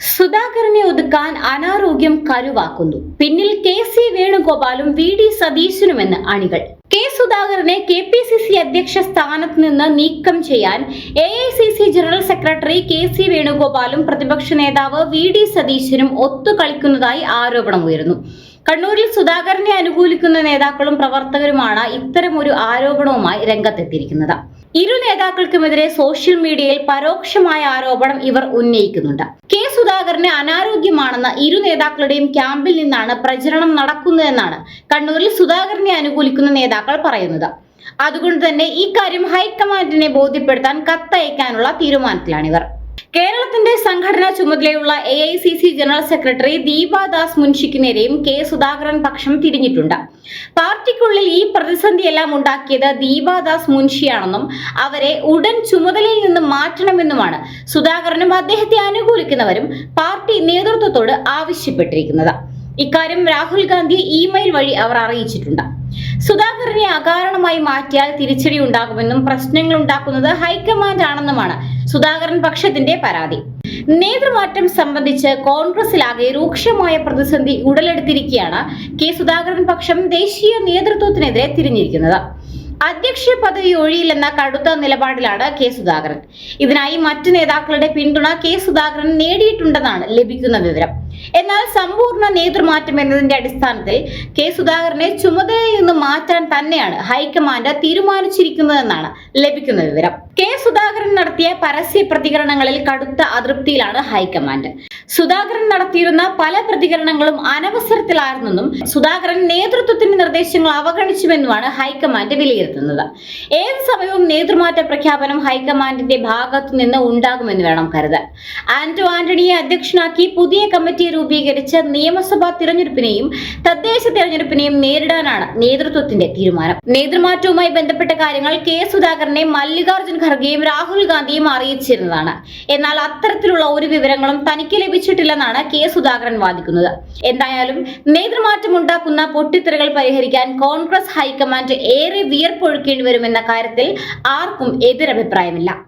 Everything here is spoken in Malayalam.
സുധാകരനെ ഒതുക്കാൻ അനാരോഗ്യം കരുവാക്കുന്നു. പിന്നിൽ കെ.സി. വേണുഗോപാലും വി.ഡി. സതീശനുമെന്ന് അണികൾ. കെ. സുധാകരനെ കെ.പി.സി.സി. അധ്യക്ഷ സ്ഥാനത്ത് നിന്ന് നീക്കം ചെയ്യാൻ എ.ഐ.സി.സി. General secretary KC. വേണുഗോപാലും പ്രതിപക്ഷ നേതാവ് വി.ഡി. സതീശനും ഒത്തുകളിക്കുന്നതായി ആരോപണമുയരുന്നു. കണ്ണൂരിൽ സുധാകരനെ അനുകൂലിക്കുന്ന നേതാക്കളും പ്രവർത്തകരുമാണ് ഇത്തരമൊരു ആരോപണവുമായി രംഗത്തെത്തിയിരിക്കുന്നത്. ഇരു നേതാക്കൾക്കുമെതിരെ സോഷ്യൽ മീഡിയയിൽ പരോക്ഷമായ ആരോപണം ഇവർ ഉന്നയിക്കുന്നുണ്ട്. കെ. സുധാകരന് അനാരോഗ്യമാണെന്ന് ഇരു നേതാക്കളുടെയും ക്യാമ്പിൽ നിന്നാണ് പ്രചരണം നടക്കുന്നതെന്നാണ് കണ്ണൂരിൽ സുധാകരനെ അനുകൂലിക്കുന്ന നേതാക്കൾ പറയുന്നത്. അതുകൊണ്ട് തന്നെ ഇക്കാര്യം ഹൈക്കമാൻഡിനെ ബോധ്യപ്പെടുത്താൻ കത്തയക്കാനുള്ള തീരുമാനത്തിലാണിവർ. കേരളത്തിന്റെ സംഘടനാ ചുമതലയുള്ള എ.ഐ.സി.സി. ജനറൽ സെക്രട്ടറി ദീപാദാസ് മുൻഷിക്ക് നേരെയും കെ. സുധാകരൻ പക്ഷം തിരിഞ്ഞിട്ടുണ്ട്. പാർട്ടിക്കുള്ളിൽ ഈ പ്രതിസന്ധിയെല്ലാം ഉണ്ടാക്കിയത് ദീപാദാസ് മുൻഷിയാണെന്നും അവരെ ഉടൻ ചുമതലയിൽ നിന്ന് മാറ്റണമെന്നുമാണ് സുധാകരനും അദ്ദേഹത്തെ അനുകൂലിക്കുന്നവരും പാർട്ടി നേതൃത്വത്തോട് ആവശ്യപ്പെട്ടിരിക്കുന്നത്. ഇക്കാര്യം രാഹുൽ ഗാന്ധിയെ ഇമെയിൽ വഴി അവർ അറിയിച്ചിട്ടുണ്ട്. സുധാകരനെ അകാരണമായി മാറ്റിയാൽ തിരിച്ചടി ഉണ്ടാകുമെന്നും പ്രശ്നങ്ങൾ ഉണ്ടാക്കുന്നത് ഹൈക്കമാൻഡ് ആണെന്നുമാണ് സുധാകരൻ പക്ഷത്തിന്റെ പരാതി. നേതൃമാറ്റം സംബന്ധിച്ച് കോൺഗ്രസിലാകെ രൂക്ഷമായ പ്രതിസന്ധി ഉടലെടുത്തിരിക്കെയാണ് കെ. സുധാകരൻ പക്ഷം ദേശീയ നേതൃത്വത്തിനെതിരെ തിരിഞ്ഞിരിക്കുന്നത്. അധ്യക്ഷ പദവി ഒഴിയില്ലെന്ന കടുത്ത നിലപാടിലാണ് കെ. സുധാകരൻ. ഇതിനായി മറ്റ് നേതാക്കളുടെ പിന്തുണ കെ. സുധാകരൻ നേടിയിട്ടുണ്ടെന്നാണ് ലഭിക്കുന്ന വിവരം. എന്നാൽ സമ്പൂർണ്ണ നേതൃമാറ്റം എന്നതിന്റെ അടിസ്ഥാനത്തിൽ കെ. സുധാകരനെ ചുമതലയിൽ നിന്ന് മാറ്റാൻ തന്നെയാണ് ഹൈക്കമാൻഡ് തീരുമാനിച്ചിരിക്കുന്നതെന്നാണ് ലഭിക്കുന്ന വിവരം. കെ. സുധാകരൻ നടത്തിയ പരസ്യ പ്രതികരണങ്ങളിൽ കടുത്ത അതൃപ്തിയിലാണ് ഹൈക്കമാൻഡ്. സുധാകരൻ നടത്തിയിരുന്ന പല പ്രതികരണങ്ങളും അനവസരത്തിലായിരുന്നെന്നും സുധാകരൻ നേതൃത്വത്തിന്റെ നിർദ്ദേശങ്ങൾ അവഗണിച്ചുവെന്നുമാണ് ഹൈക്കമാൻഡ് വിലയിരുത്തുന്നത്. ഏത് സമയവും നേതൃമാറ്റ പ്രഖ്യാപനം ഹൈക്കമാൻഡിന്റെ ഭാഗത്തു നിന്ന് ഉണ്ടാകുമെന്ന് വേണം കരുതാൻ. ആന്റോ ആന്റണിയെ അധ്യക്ഷനാക്കി പുതിയ കമ്മിറ്റി രൂപീകരിച്ച് നിയമസഭാ തിരഞ്ഞെടുപ്പിനെയും തദ്ദേശ തിരഞ്ഞെടുപ്പിനെയും നേരിടാനാണ് നേതൃത്വത്തിന്റെ തീരുമാനം. നേതൃമാറ്റവുമായി ബന്ധപ്പെട്ട കാര്യങ്ങൾ കെ. സുധാകരനെ മല്ലികാർജ്ജുൻ ഖർഗെയും രാഹുൽ ഗാന്ധിയും അറിയിച്ചിരുന്നതാണ്. എന്നാൽ അത്തരത്തിലുള്ള ഒരു വിവരങ്ങളും തനിക്ക് ലഭിച്ചിട്ടില്ലെന്നാണ് കെ. സുധാകരൻ വാദിക്കുന്നത്. എന്തായാലും നേതൃമാറ്റം ഉണ്ടാക്കുന്ന പൊട്ടിത്തെറികൾ പരിഹരിക്കാൻ കോൺഗ്രസ് ഹൈക്കമാൻഡ് ഏറെ വിയർപ്പൊഴുക്കേണ്ടി വരുമെന്ന കാര്യത്തിൽ ആർക്കും എതിരഭിപ്രായമില്ല.